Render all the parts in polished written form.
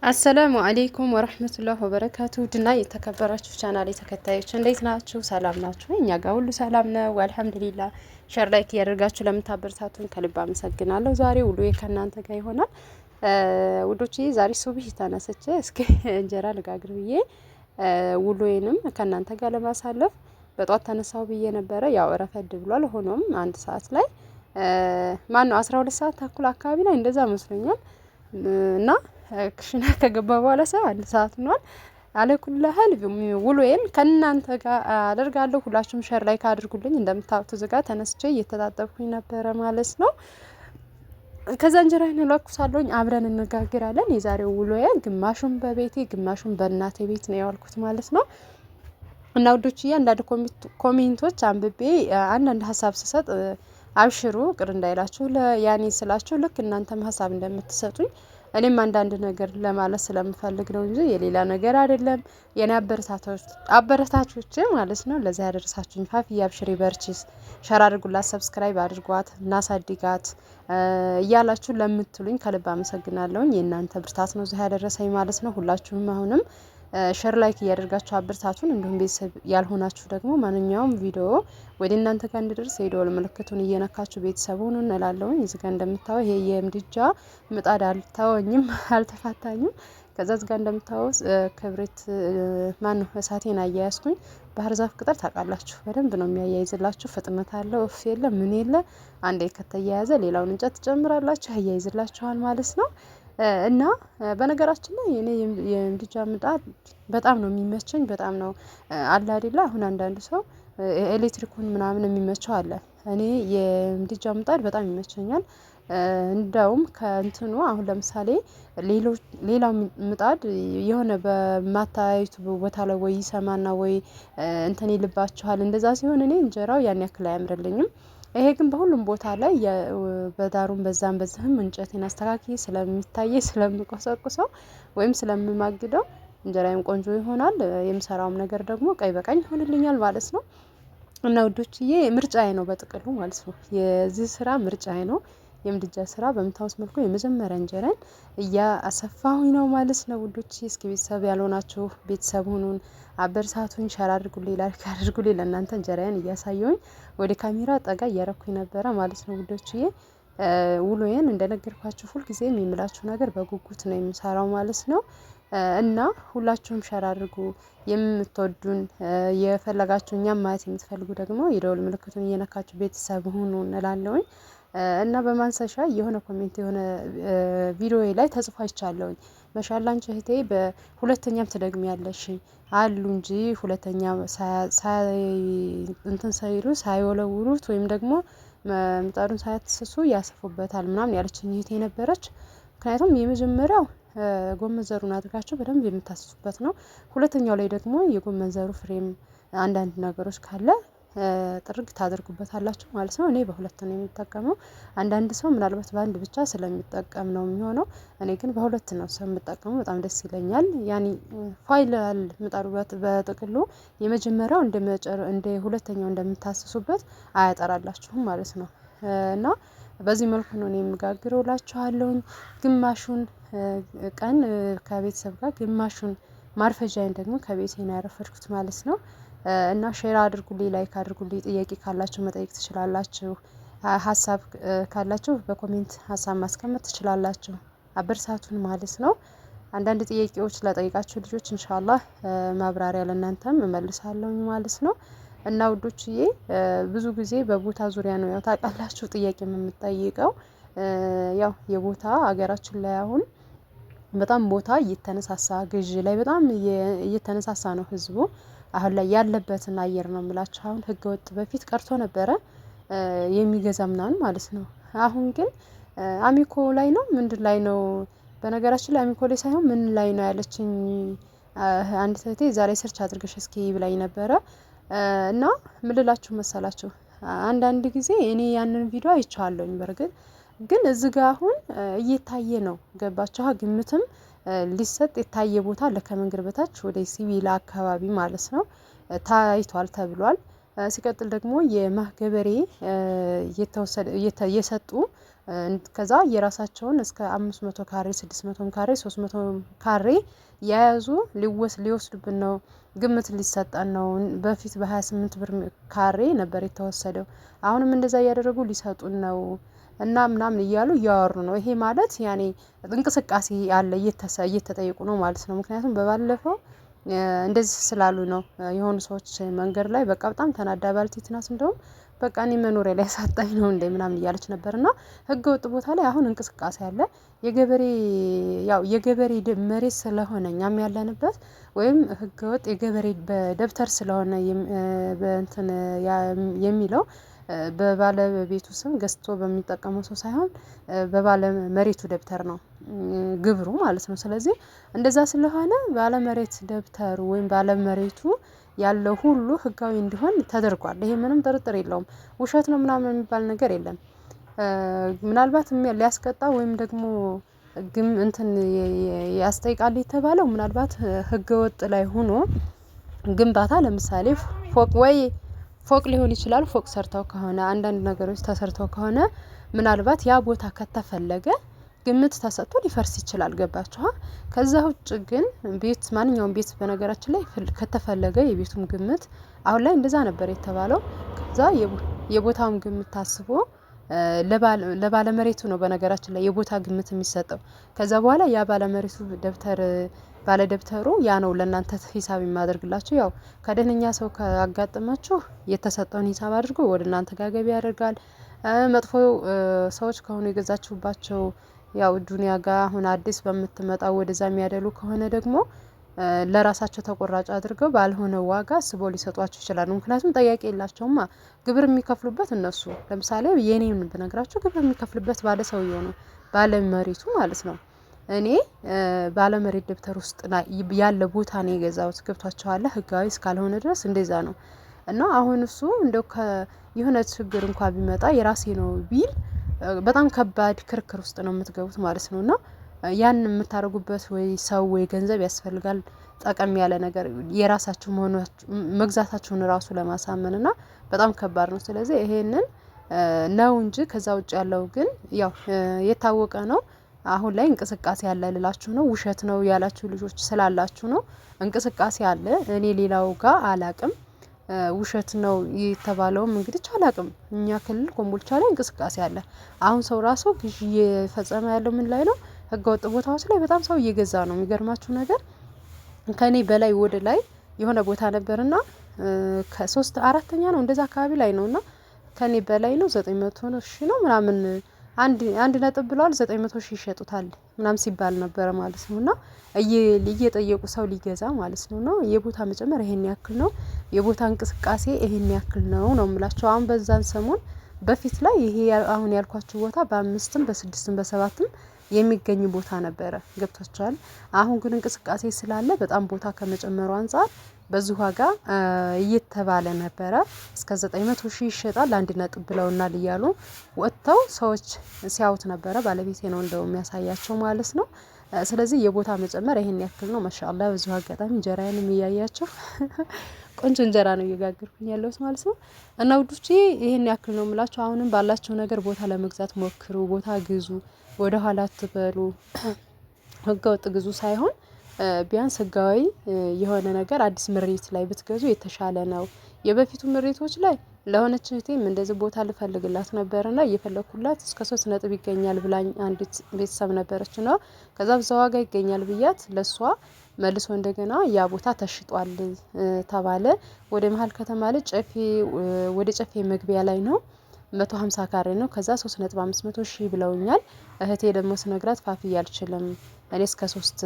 አሰላሙ አሌይኩም ወረህመቱላህ ወበረካቱ ድና የተከበራችሁ ቻናሌ ተከታዮች እንዴት ናችሁ? ሰላም ናችሁ? እኛ ጋር ሁሉ ሰላም ነው አልሐምዱሊላ። ሸር ላይክ እያደርጋችሁ ለምታበረታቱን ከልብ አመሰግናለሁ። ዛሬ ውሎዬ ከእናንተ ጋር ይሆናል ውዶቼ። ዛሬ ሱብህ ተነስቼ እስኪ እንጀራ ልጋግር ብዬ ውሎዬንም ከእናንተ ጋር ለማሳለፍ በጧት ተነሳው ብዬ ነበረ። ያው ረፈድ ብሏል። ሆኖም አንድ ሰዓት ላይ ማን ነው 12 ሰዓት ተኩል አካባቢ ላይ እንደዛ መስሎኛል እና ክሽና ከገባ በኋላ አንድ ሰዓት ሆኗል። አለኩላህል ውሎዬን ከእናንተ ጋር አደርጋለሁ። ሁላችሁም ሸር ላይ ካድርጉልኝ። እንደምታውቁት ዝጋ ተነስቼ እየተጣጠብኩኝ ነበረ ማለት ነው። ከዛ እንጀራዬን ለኩሳለሁኝ፣ አብረን እንጋግራለን። የዛሬው ውሎዬ ግማሹን በቤቴ ግማሹን በእናቴ ቤት ነው ያልኩት ማለት ነው። እና ውዶችዬ አንዳንድ ኮሜንቶች አንብቤ አንዳንድ ሀሳብ ስሰጥ አብሽሩ ቅር እንዳይላችሁ ያኔ ስላችሁ ልክ እናንተም ሀሳብ እንደምትሰጡኝ እኔም አንዳንድ ነገር ለማለት ስለምፈልግ ነው እንጂ የሌላ ነገር አይደለም። የኔ አበረታቾች ማለት ነው። ለዛ ያደረሳችሁኝ ፋፊ አብሽሪ በርቺስ፣ ሸር አድርጉላት፣ ሰብስክራይብ አድርጓት፣ እናሳድጋት እያላችሁ ለምትሉኝ ከልብ አመሰግናለሁኝ። የእናንተ ብርታት ነው እዚህ ያደረሰኝ ማለት ነው። ሁላችሁም አሁንም ሸር ላይክ እያደርጋችሁ አበረታቱን። እንዲሁም ቤተሰብ ያልሆናችሁ ደግሞ ማንኛውም ቪዲዮ ወደ እናንተ ጋር እንዲደርስ የደወል ምልክቱን እየነካችሁ ቤተሰብ ሁኑ እንላለሁኝ። እዚህ ጋር እንደምታዩት ይሄ የምድጃ ምጣድ አልተወኝም፣ አልተፋታኝም። ከዛ እዚህ ጋር እንደምታዩት ክብሪት ማነው እሳቴን አያያዝኩኝ። ባህር ዛፍ ቅጠል ታውቃላችሁ በደንብ ነው የሚያያይዝላችሁ። ፍጥነት አለው እፍ የለ ምን የለ። አንዴ ከተያያዘ ሌላውን እንጨት ትጨምራላችሁ ያያይዝላችኋል ማለት ነው። እና በነገራችን ላይ እኔ የምድጃ ምጣድ በጣም ነው የሚመቸኝ። በጣም ነው አለ አይደለ። አሁን አንዳንድ ሰው ኤሌክትሪኩን ምናምን የሚመቸው አለ። እኔ የምድጃ ምጣድ በጣም ይመቸኛል። እንደውም ከእንትኑ አሁን ለምሳሌ ሌላው ምጣድ የሆነ በማታዩት ቦታ ላይ ወይ ይሰማና ወይ እንትን ይልባችኋል። እንደዛ ሲሆን እኔ እንጀራው ያን ያክል አያምርልኝም። ይሄ ግን በሁሉም ቦታ ላይ በዳሩም በዛም በዚህም እንጨቴን አስተካክዬ ስለሚታየ ስለምቆሰቁሰው ወይም ስለምማግደው እንጀራዬም ቆንጆ ይሆናል። የምሰራውም ነገር ደግሞ ቀይ በቀኝ ይሆንልኛል ማለት ነው። እና ውዶችዬ ምርጫዬ ነው በጥቅሉ ማለት ነው። የዚህ ስራ ምርጫዬ ነው። የምድጃ ስራ በምታውስ መልኩ የመጀመሪያ እንጀራን እያሰፋሁኝ ነው ማለት ነው። ውዶች እስኪ ቤተሰብ ያልሆናችሁ ቤተሰብ ሁኑን፣ አበረታቱኝ፣ ሸር አድርጉልኝ፣ ላይክ አድርጉልኝ። ለእናንተ እንጀራዬን እያሳየሁኝ ወደ ካሜራ ጠጋ እያረኩኝ ነበረ ማለት ነው። ውዶችዬ ውሎዬን እንደነገርኳችሁ ሁልጊዜም የምላችሁ ነገር በጉጉት ነው የምሰራው ማለት ነው። እና ሁላችሁም ሸር አድርጉ። የምትወዱን የፈለጋችሁ እኛም ማየት የምትፈልጉ ደግሞ የደወል ምልክቱን እየነካችሁ ቤተሰብ ሁኑ እንላለሁኝ። እና በማንሰሻ የሆነ ኮሜንት የሆነ ቪዲዮ ላይ ተጽፎ አይቻለሁኝ። ማሻአላ አንቺ እህቴ በሁለተኛም ትደግሚያለሽ አሉ እንጂ ሁለተኛ እንትን ሳይሉ ሳይወለውሉት ወይም ደግሞ ምጣዱን ሳያትስሱ ያሰፉበታል ምናምን ያለችኝ እህቴ ነበረች። ምክንያቱም የመጀመሪያው ጎመን ዘሩን አድርጋችሁ በደንብ የምታስሱበት ነው። ሁለተኛው ላይ ደግሞ የጎመን ዘሩ ፍሬም አንዳንድ ነገሮች ካለ ጥርግ ታደርጉበታላችሁ ማለት ነው። እኔ በሁለት ነው የምጠቀመው። አንዳንድ ሰው ምናልባት በአንድ ብቻ ስለሚጠቀም ነው የሚሆነው። እኔ ግን በሁለት ነው የምጠቀመው። በጣም ደስ ይለኛል። ያኒ ፋይላል ምጣዱ በጥቅሉ የመጀመሪያው እንደ ሁለተኛው እንደምታስሱበት አያጠራላችሁም ማለት ነው። እና በዚህ መልኩ ነው እኔ የምጋግረው እላችኋለሁኝ። ግማሹን ቀን ከቤተሰብ ጋር ግማሹን ማርፈጃዬን ደግሞ ከቤቴ ነው ያረፈድኩት ማለት ነው። እና ሼር አድርጉልኝ፣ ላይክ አድርጉልኝ። ጥያቄ ካላችሁ መጠየቅ ትችላላችሁ። ሀሳብ ካላችሁ በኮሜንት ሀሳብ ማስቀመጥ ትችላላችሁ። አበርሳቱን ማለት ነው። አንዳንድ ጥያቄዎች ለጠይቃችሁ ልጆች ኢንሻአላህ ማብራሪያ ለእናንተም እመልሳለሁኝ ማለት ነው። እና ውዶችዬ ብዙ ጊዜ በቦታ ዙሪያ ነው ያው ታውቃላችሁ ጥያቄ የምጠይቀው። ያው የቦታ ሀገራችን ላይ አሁን በጣም ቦታ እየተነሳሳ ግዢ ላይ በጣም እየተነሳሳ ነው ህዝቡ። አሁን ላይ ያለበትን አየር ነው የምላችሁ። አሁን ህገ ወጥ በፊት ቀርቶ ነበረ የሚገዛ ምናምን ማለት ነው። አሁን ግን አሚኮ ላይ ነው ምንድን ላይ ነው፣ በነገራችን ላይ አሚኮ ላይ ሳይሆን ምን ላይ ነው ያለችኝ አንድ እህቴ ዛሬ ሰርች አድርገሽ እስኪ ብላኝ ነበረ። እና ምን ልላችሁ መሰላችሁ፣ አንዳንድ ጊዜ እኔ ያንን ቪዲዮ አይቻለሁኝ። በርግጥ ግን እዚህ ጋር አሁን እየታየ ነው ገባችሁ? ግምትም ሊሰጥ የታየ ቦታ ለከመንገድ በታች ወደ ሲቪላ አካባቢ ማለት ነው ታይቷል ተብሏል። ሲቀጥል ደግሞ የማህገበሬ የሰጡ ከዛ የራሳቸውን እስከ 500 ካሬ 600 ካሬ 300 ካሬ የያዙ ሊወስዱብን ነው፣ ግምት ሊሰጠን ነው። በፊት በ28 ብር ካሬ ነበር የተወሰደው፣ አሁንም እንደዛ እያደረጉ ሊሰጡን ነው እና ምናምን እያሉ እያወሩ ነው። ይሄ ማለት ያኔ እንቅስቃሴ አለ እየተጠየቁ ነው ማለት ነው። ምክንያቱም በባለፈው እንደዚህ ስላሉ ነው የሆኑ ሰዎች መንገድ ላይ በቃ በጣም ተናዳ ባልቴት ናት እንደውም በቃ እኔ መኖሪያ ላይ ያሳጣኝ ነው እንደ ምናምን እያለች ነበርና ህገ ወጥ ቦታ ላይ አሁን እንቅስቃሴ አለ። የገበሬ መሬት ስለሆነ እኛም ያለንበት ወይም ህገ ወጥ የገበሬ በደብተር ስለሆነ በእንትን የሚለው በባለቤቱ ስም ገዝቶ በሚጠቀመው ሰው ሳይሆን በባለ መሬቱ ደብተር ነው ግብሩ ማለት ነው። ስለዚህ እንደዛ ስለሆነ ባለመሬት ደብተሩ ወይም ባለመሬቱ ያለው ሁሉ ህጋዊ እንዲሆን ተደርጓል። ይሄ ምንም ጥርጥር የለውም። ውሸት ነው ምናምን የሚባል ነገር የለም። ምናልባት ሊያስቀጣ ወይም ደግሞ እንትን ያስጠይቃል የተባለው ምናልባት ህገ ወጥ ላይ ሆኖ ግንባታ ለምሳሌ ፎቅ ሊሆን ይችላል። ፎቅ ሰርተው ከሆነ አንዳንድ ነገሮች ተሰርተው ከሆነ ምናልባት ያ ቦታ ከተፈለገ ግምት ተሰጥቶ ሊፈርስ ይችላል። ገባችኋ? ከዛ ውጭ ግን ማንኛውም ቤት በነገራችን ላይ ከተፈለገ የቤቱም ግምት አሁን ላይ እንደዛ ነበር የተባለው። ከዛ የቦታውም ግምት ታስቦ ለባለመሬቱ ነው በነገራችን ላይ የቦታ ግምት የሚሰጠው። ከዛ በኋላ ያ ባለመሬቱ ባለደብተሩ ያ ነው ለእናንተ ሂሳብ የሚያደርግላችሁ። ያው ከደህነኛ ሰው ካጋጠማችሁ የተሰጠውን ሂሳብ አድርጎ ወደ እናንተ ጋር ገቢ ያደርጋል። መጥፎ ሰዎች ከሆኑ የገዛችሁባቸው ያው ዱንያ ጋር አሁን አዲስ በምትመጣው ወደዛ የሚያደሉ ከሆነ ደግሞ ለራሳቸው ተቆራጭ አድርገው ባልሆነ ዋጋ ስቦ ሊሰጧቸው ይችላሉ። ምክንያቱም ጠያቂ የላቸውማ። ግብር የሚከፍሉበት እነሱ ለምሳሌ የኔን ብነግራችሁ ግብር የሚከፍልበት ባለ ሰውየው ነው፣ ባለ መሬቱ ማለት ነው። እኔ ባለ መሬት ደብተር ውስጥ ያለ ቦታ ነው የገዛሁት። ገብቷቸዋል። ህጋዊ እስካልሆነ ድረስ እንደዛ ነው። እና አሁን እሱ እንደው የሆነ ችግር እንኳን ቢመጣ የራሴ ነው ቢል በጣም ከባድ ክርክር ውስጥ ነው የምትገቡት ማለት ነው። እና ያን የምታደርጉበት ወይ ሰው ወይ ገንዘብ ያስፈልጋል። ጠቀም ያለ ነገር የራሳችሁ መሆኑ መግዛታችሁን ራሱ ለማሳመን እና በጣም ከባድ ነው። ስለዚህ ይሄንን ነው እንጂ ከዛ ውጭ ያለው ግን ያው የታወቀ ነው። አሁን ላይ እንቅስቃሴ አለ ልላችሁ ነው። ውሸት ነው ያላችሁ ልጆች ስላላችሁ ነው። እንቅስቃሴ አለ። እኔ ሌላው ጋር አላቅም። ውሸት ነው የተባለውም እንግዲህ አላቅም። እኛ ክልል ኮምቦልቻ ላይ እንቅስቃሴ አለ። አሁን ሰው ራሱ ግዢ እየፈጸመ ያለው ምን ላይ ነው? ህገወጥ ቦታዎች ላይ በጣም ሰው እየገዛ ነው። የሚገርማችሁ ነገር ከኔ በላይ ወደ ላይ የሆነ ቦታ ነበርና ከሶስት አራተኛ ነው እንደዛ አካባቢ ላይ ነውና ከኔ በላይ ነው 900 ሺህ ነው ምናምን አንድ ነጥብ ብለዋል 900 ሺህ ይሸጡታል ምናምን ሲባል ነበር ማለት ነውና እየጠየቁ ሰው ሊገዛ ማለት ነውና የቦታ መጨመር ይሄን ያክል ነው፣ የቦታ እንቅስቃሴ ይሄን ያክል ነው የምላቸው። አሁን በዛን ሰሞን በፊት ላይ ይሄ አሁን ያልኳችሁ ቦታ በ5ም በ6ም በ7ም የሚገኝ ቦታ ነበረ። ገብቷቸዋል። አሁን ግን እንቅስቃሴ ስላለ በጣም ቦታ ከመጨመሩ አንፃር በዚህ ዋጋ እየተባለ ነበረ። እስከ 900 ሺህ ይሸጣል አንድ ነጥብ ብለውናል እያሉ ወጥተው ሰዎች ሲያዩት ነበረ። ባለቤቴ ነው እንደው የሚያሳያቸው ማለት ነው። ስለዚህ የቦታ መጨመር ይሄን ያክል ነው። ማሻአላህ በዚህ አጋጣሚ እንጀራዬንም እያያቸው ቆንጆ እንጀራ ነው እየጋገርኩኝ ያለሁት ማለት ነው። እና ውዶቼ ይሄን ያክል ነው የምላችሁ። አሁንም ባላችሁ ነገር ቦታ ለመግዛት ሞክሩ፣ ቦታ ግዙ፣ ወደ ኋላ አትበሉ። ህገወጥ ግዙ ሳይሆን ቢያንስ ህጋዊ የሆነ ነገር አዲስ ምሪት ላይ ብትገዙ የተሻለ ነው። የበፊቱ ምሪቶች ላይ ለሆነች እህቴም እንደዚህ ቦታ ልፈልግላት ነበርና እየፈለኩላት እስከ 3 ነጥብ ይገኛል ብላኝ አንዲት ቤተሰብ ነበረች ነው። ከዛ በዛ ዋጋ ይገኛል ብያት ለሷ መልሶ እንደገና ያ ቦታ ተሽጧል ተባለ። ወደ መሀል ከተማ ላይ ወደ ጨፌ መግቢያ ላይ ነው 150 ካሬ ነው። ከዛ 3.500 ሺህ ብለውኛል። እህቴ ደግሞ ስነግራት ፋፊ አልችልም እኔ እስከ 3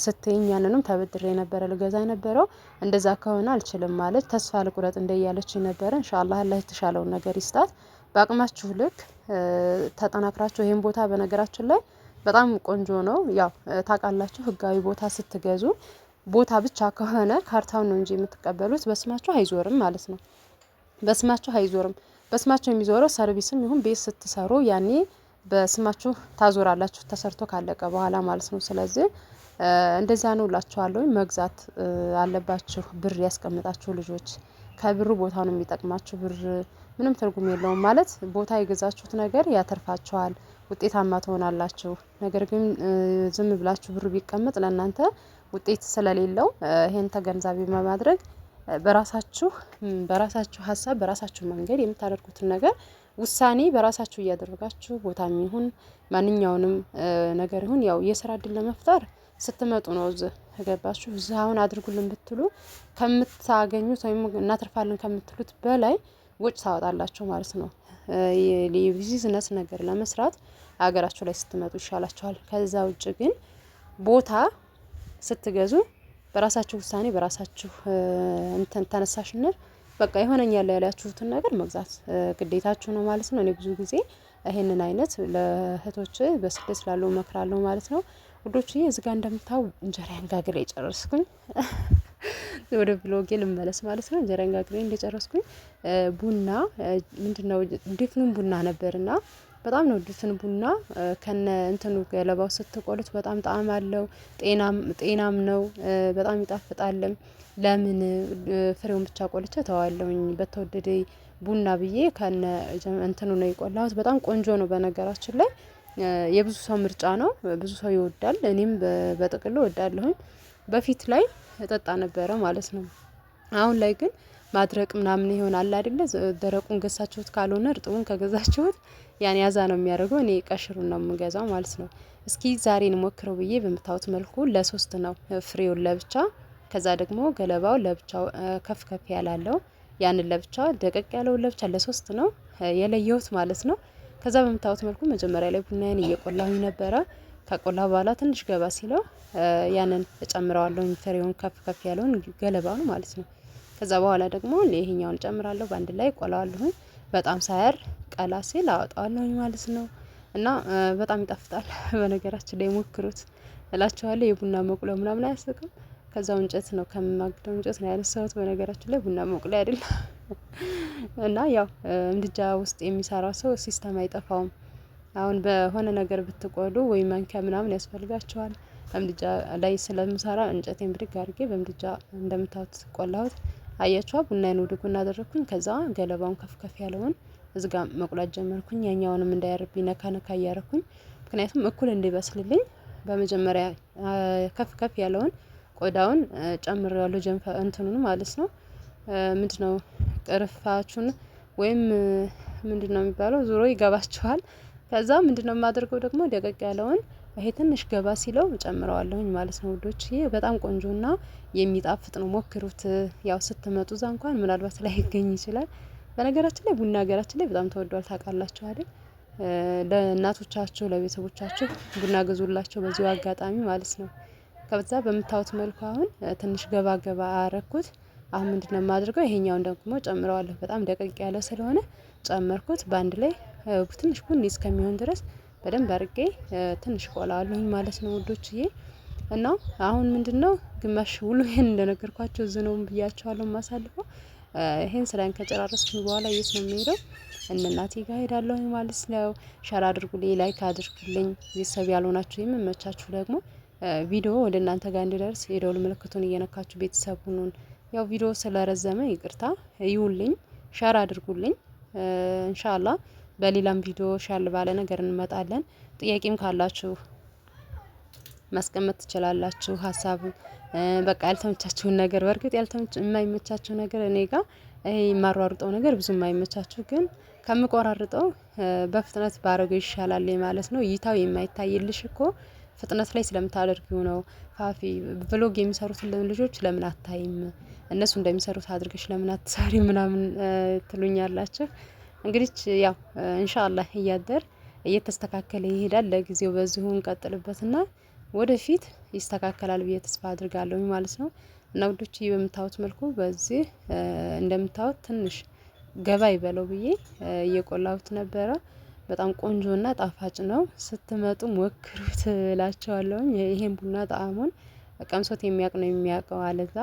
ስትይኝ ያንንም ተበድሬ ነበረ ልገዛ የነበረው እንደዛ ከሆነ አልችልም ማለት ተስፋ ልቁረጥ እንደያለች ነበረ። ኢንሻአላህ አላህ የተሻለውን ነገር ይስጣት። በአቅማችሁ ልክ ተጠናክራችሁ ይሄን ቦታ በነገራችን ላይ በጣም ቆንጆ ነው። ያው ታውቃላችሁ ህጋዊ ቦታ ስትገዙ ቦታ ብቻ ከሆነ ካርታውን ነው እንጂ የምትቀበሉት በስማችሁ አይዞርም ማለት ነው። በስማችሁ አይዞርም። በስማችሁ የሚዞረው ሰርቪስም ይሁን ቤት ስትሰሩ ያኔ በስማችሁ ታዞራላችሁ ተሰርቶ ካለቀ በኋላ ማለት ነው። ስለዚህ እንደዛ ነው እላችኋለሁ። መግዛት አለባችሁ። ብር ያስቀምጣችሁ ልጆች ከብሩ ቦታ ነው የሚጠቅማችሁ። ብር ምንም ትርጉም የለውም። ማለት ቦታ የገዛችሁት ነገር ያተርፋችኋል፣ ውጤታማ ትሆናላችሁ። ነገር ግን ዝም ብላችሁ ብሩ ቢቀመጥ ለእናንተ ውጤት ስለሌለው ይሄን ተገንዛቢ በማድረግ በራሳችሁ ሀሳብ በራሳችሁ መንገድ የምታደርጉትን ነገር ውሳኔ በራሳችሁ እያደረጋችሁ ቦታም ይሁን ማንኛውንም ነገር ይሁን ያው የስራ እድል ለመፍጠር ስትመጡ ነው። እዚህ ገባችሁ? እዚህ አሁን አድርጉልን ብትሉ ከምታገኙት ወይም እናትርፋለን ከምትሉት በላይ ወጭ ታወጣላችሁ ማለት ነው። የቢዝነስ ነገር ለመስራት ሀገራችሁ ላይ ስትመጡ ይሻላችኋል። ከዛ ውጭ ግን ቦታ ስትገዙ በራሳችሁ ውሳኔ በራሳችሁ እንትን ተነሳሽነት በቃ ይሆነኛል ያላችሁትን ነገር መግዛት ግዴታችሁ ነው ማለት ነው። እኔ ብዙ ጊዜ ይሄንን አይነት ለእህቶች በስደት ስላለው እመክራለሁ ማለት ነው። ውዶችዬ እዚህ ጋር እንደምታው እንጀራዬን ጋግሬ ጨረስኩኝ። ወደ ብሎጌ ልመለስ ማለት ነው። እንጀራዬን ጋግሬ እንደጨረስኩኝ ቡና ምንድነው ድፍኑን ቡና ነበርና በጣም ነው ድፍን ቡና ከነ እንትኑ ገለባው ስትቆሉት በጣም ጣዕም አለው። ጤናም ነው፣ በጣም ይጣፍጣልም። ለምን ፍሬውን ብቻ ቆልቼ ተዋለሁኝ በተወደደ ቡና ብዬ ከነ እንትኑ ነው የቆላሁት። በጣም ቆንጆ ነው በነገራችን ላይ የብዙ ሰው ምርጫ ነው። ብዙ ሰው ይወዳል። እኔም በጥቅሉ እወዳለሁኝ። በፊት ላይ እጠጣ ነበረ ማለት ነው። አሁን ላይ ግን ማድረቅ ምናምን ይሆናል አይደለ? ደረቁን ገሳችሁት ካልሆነ እርጥቡን ከገዛችሁት ያን ያዛ ነው የሚያደርገው። እኔ ቀሽሩን ነው የምገዛው ማለት ነው። እስኪ ዛሬ እንሞክረው ብዬ በምታዩት መልኩ ለሶስት ነው ፍሬውን ለብቻ፣ ከዛ ደግሞ ገለባው ለብቻው ከፍ ከፍ ያላለው ያንን ለብቻ፣ ደቀቅ ያለውን ለብቻ ለሶስት ነው የለየሁት ማለት ነው። ከዛ በምታዩት መልኩ መጀመሪያ ላይ ቡናዬን እየቆላሁኝ ነበረ። ከቆላሁ በኋላ ትንሽ ገባ ሲለው ያንን እጨምረዋለሁ፣ ፍሬውን ከፍ ከፍ ያለውን ገለባውን ማለት ነው። ከዛ በኋላ ደግሞ ይሄኛውን እጨምራለሁ፣ በአንድ ላይ ቆላዋለሁኝ። በጣም ሳያር ቀላ ሲል አወጣዋለሁኝ ማለት ነው። እና በጣም ይጣፍጣል። በነገራችን ላይ ሞክሩት እላችኋለሁ። የቡና መቁለው ምናምን አያስቅም። ከዛው እንጨት ነው ከማግደው እንጨት ነው ያነሳሁት። በነገራችን ላይ ቡና መቁለው አይደለም። እና ያው ምድጃ ውስጥ የሚሰራ ሰው ሲስተም አይጠፋውም። አሁን በሆነ ነገር ብትቆሉ ወይ ማንኪያ ምናምን ያስፈልጋቸዋል። በምድጃ ላይ ስለምሰራ እንጨቴን ብድግ አድርጌ በምድጃ እንደምታዩት ቆላሁት። አያችኋ? ቡናዬን ወደ ጎን አደረኩኝ። ከዛ ገለባውን ከፍ ከፍ ያለውን እዚጋ መቁላት ጀመርኩኝ። ያኛውንም እንዳያርብኝ ነካ ነካ እያረኩኝ፣ ምክንያቱም እኩል እንዲበስልልኝ በመጀመሪያ ከፍ ከፍ ያለውን ቆዳውን ጨምሬዋለሁ። ጀንፈ እንትኑን ማለት ነው። ምንድነው ቅርፋቹን ወይም ምንድነው የሚባለው ዙሮ ይገባችኋል። ከዛ ምንድነው የማደርገው ደግሞ ደቀቅ ያለውን ይሄ ትንሽ ገባ ሲለው ጨምረዋለሁኝ ማለት ነው ውዶች። ይሄ በጣም ቆንጆና የሚጣፍጥ ነው። ሞክሩት። ያው ስትመጡ እዛ እንኳን ምናልባት ላይ ይገኝ ይችላል። በነገራችን ላይ ቡና ሀገራችን ላይ በጣም ተወዷል። ታውቃላችሁ አይደል? ለእናቶቻችሁ ለቤተሰቦቻችሁ ቡና ገዙላቸው በዚሁ አጋጣሚ ማለት ነው። ከዛ በምታዩት መልኩ አሁን ትንሽ ገባ ገባ አረኩት። አሁን ምንድነው የማደርገው ይሄኛውን ደግሞ ጨምረዋለሁ። በጣም ደቀቅ ያለ ስለሆነ ጨመርኩት። በአንድ ላይ ትንሽ ቡኒ እስከሚሆን ድረስ በደንብ አድርጌ ትንሽ ቆላለሁኝ ማለት ነው ውዶችዬ። እና አሁን ምንድነው ግማሽ ውሎ ይሄን እንደነገርኳቸው እዚህ ነው ብያቸዋለሁ ማሳልፈው። ይሄን ስራን ከጨራረስኩኝ በኋላ የት ነው የሚሄደው? እናቴ ጋር ሄዳለሁኝ ማለት ነው። ሸር አድርጉልኝ፣ ላይክ አድርጉልኝ። ቤተሰብ ያልሆናችሁ የምመቻችሁ ደግሞ ቪዲዮ ወደ እናንተ ጋር እንዲደርስ የደውል ምልክቱን እየነካችሁ ቤተሰብ ሁኑን። ያው ቪዲዮ ስለረዘመ ይቅርታ ይውልኝ፣ ሸር አድርጉልኝ። ኢንሻአላህ በሌላም ቪዲዮ ሻል ባለ ነገር እንመጣለን። ጥያቄም ካላችሁ ማስቀመጥ ትችላላችሁ። ሀሳብ በቃ ያልተመቻችሁን ነገር በእርግጥ የማይመቻችሁ ነገር እኔ ጋር ይሄ የማሯሩጠው ነገር ብዙ የማይመቻችሁ ግን ከምቆራርጠው በፍጥነት ባረገው ይሻላል ማለት ነው። እይታው የማይታይልሽ እኮ ፍጥነት ላይ ስለምታደርጊው ነው። ፋፊ ብሎግ የሚሰሩትን ልጆች ለምን አታይም? እነሱ እንደሚሰሩት አድርገሽ ለምን አትሰሪ ምናምን ትሉኛላችሁ። እንግዲህ ያው ኢንሻአላህ እያደር እየተስተካከለ ይሄዳል። ለጊዜው በዚሁ እንቀጥልበትና ወደፊት ይስተካከላል ብዬ ተስፋ አድርጋለሁ ማለት ነው። እና ውዶች በምታዩት መልኩ በዚህ እንደምታዩት ትንሽ ገባ ይበለው ብዬ እየቆላሁት ነበረ። በጣም ቆንጆና ጣፋጭ ነው። ስትመጡ ሞክሩት እላቸዋለሁ። ይሄን ቡና ጣዕሙን ቀምሶት የሚያውቅ ነው የሚያውቀው አለዛ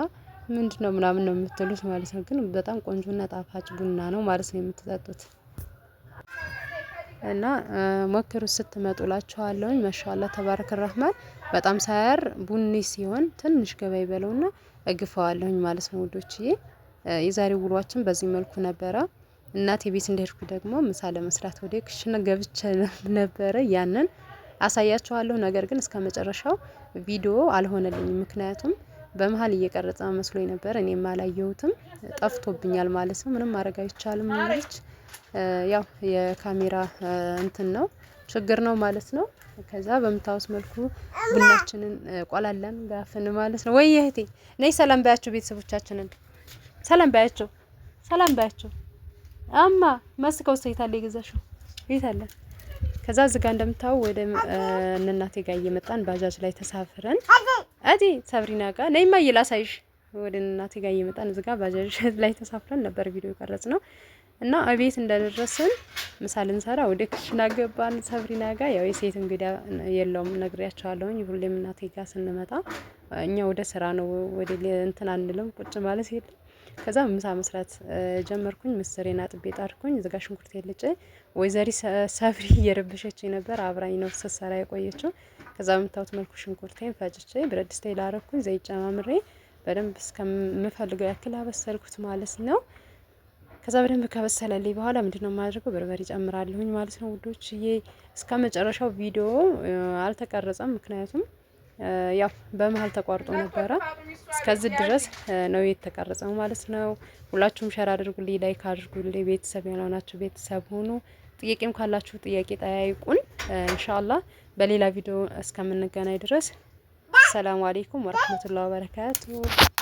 ምንድነው ምናምን ነው የምትሉት ማለት ነው። ግን በጣም ቆንጆና ጣፋጭ ቡና ነው ማለት ነው የምትጠጡት። እና ሞክሩት ስትመጡ እላችኋለሁ። ማሻአላ ተባረከ ረህማን። በጣም ሳያር ቡኒ ሲሆን ትንሽ ገባ ይበለውና እግፈዋለሁኝ ማለት ነው ውዶችዬ። የዛሬው ውሏችን በዚህ መልኩ ነበረ። እናቴ ቤት እንደሄድኩ ደግሞ ምሳ ለመስራት ወደ ክሽነ ገብቼ ነበረ። ያንን አሳያችኋለሁ። ነገር ግን እስከ መጨረሻው ቪዲዮ አልሆነልኝም። ምክንያቱም በመሀል እየቀረጸ መስሎኝ ነበር። እኔም አላየሁትም፣ ጠፍቶብኛል ማለት ነው። ምንም ማድረግ አይቻልም። ልጅ ያው የካሜራ እንትን ነው ችግር ነው ማለት ነው። ከዛ በምታውስ መልኩ ቡናችንን ቆላለን ጋፍን ማለት ነው። ወይ እህቴ ነይ ሰላም ባያቸው፣ ቤተሰቦቻችንን ሰላም ባያቸው፣ ሰላም ባያቸው። አማ መስከው ሰይታለ ይገዛሽው ይታለ። ከዛ እዚህ ጋር እንደምታው ወደ እናቴ ጋር እየመጣን ባጃጅ ላይ ተሳፍረን አዲ ሰብሪና ጋር ነይማ ይላሳይሽ። ወደ እናቴ ጋር እየመጣን እዚህ ጋር ባጃጅ ላይ ተሳፍረን ነበር ቪዲዮ ቀረጽ ነው። እና አቤት እንደደረስን ምሳ ልንሰራ ወደ ክሽና ገባን። ሰብሪና ጋር ያው የሴት እንግዳ የለውም ነግሬያቸዋለሁኝ። ሁሌም እናቴ ጋር ስንመጣ እኛ ወደ ስራ ነው ወደ እንትን አንልም ቁጭ ማለት የለም። ከዛ ምሳ መስራት ጀመርኩኝ። ምስሬን አጥቤ ጣድኩኝ። እዚህ ጋር ሽንኩርት ልጬ ወይዘሪ ሰብሪ እየረበሸች ነበር። አብራኝ ነው ስትሰራ የቆየችው። ከዛ በምታዩት መልኩ ሽንኩርቴን ፈጭቼ ብረት ድስቴ ላረኩኝ። ዘይት ጨማምሬ በደንብ እስከምፈልገው ያክል አበሰልኩት ማለት ነው። ከዛ በደንብ ከበሰለልኝ በኋላ ምንድነው የማደርገው? በርበሬ ጨምራለሁኝ ማለት ነው ውዶችዬ። እስከ መጨረሻው ቪዲዮ አልተቀረጸም፣ ምክንያቱም ያው በመሀል ተቋርጦ ነበረ። እስከዚህ ድረስ ነው የተቀረጸው ማለት ነው። ሁላችሁም ሼር አድርጉልኝ፣ ላይክ አድርጉልኝ። ቤተሰብ ያልሆናችሁ ቤተሰብ ሆኑ። ጥያቄም ካላችሁ ጥያቄ ጠያይቁን። ኢንሻአላህ በሌላ ቪዲዮ እስከምንገናኝ ድረስ ሰላም አለይኩም ወራህመቱላሂ ወበረካቱ።